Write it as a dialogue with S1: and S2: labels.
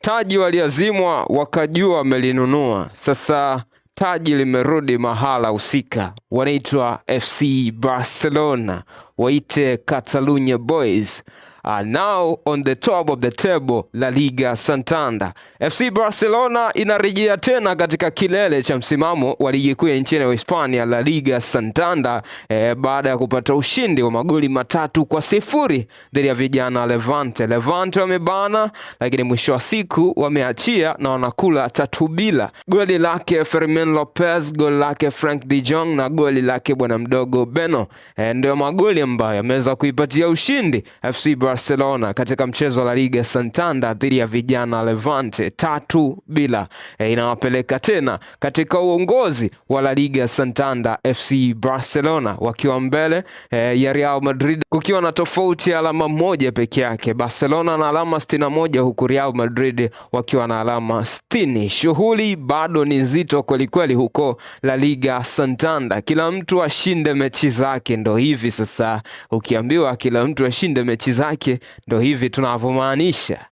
S1: Taji waliazimwa wakajua wamelinunua. Sasa taji limerudi mahala husika. Wanaitwa FC Barcelona, waite Catalunya Boys, are now on the top of the table La Liga Santander. FC Barcelona inarejea tena katika kilele cha msimamo wa ligi kuu ya nchini Hispania La Liga Santander baada ya kupata ushindi wa magoli 3-0 dhidi ya vijana Levante. Levante wamebana, lakini mwisho wa siku wameachia na wanakula 3-0. Goli lake Fermin Lopez, goli lake Frank de Jong na goli lake bwana mdogo Beno ndio magoli ambayo yameweza kuipatia ushindi FC Barcelona katika mchezo wa La Liga Santander dhidi ya vijana Levante 3-0. Inawapeleka tena katika uongozi wa La Liga Santander FC Barcelona wakiwa mbele ya Real Madrid kukiwa na tofauti ya alama moja peke yake. Barcelona na alama 61 huku Real Madrid wakiwa na alama 60. Shughuli bado ni nzito kwelikweli huko La Liga Santander. Kila mtu ashinde mechi zake, ndo hivi sasa. Ukiambiwa kila mtu ashinde mechi zake, ndo hivi tunavyomaanisha.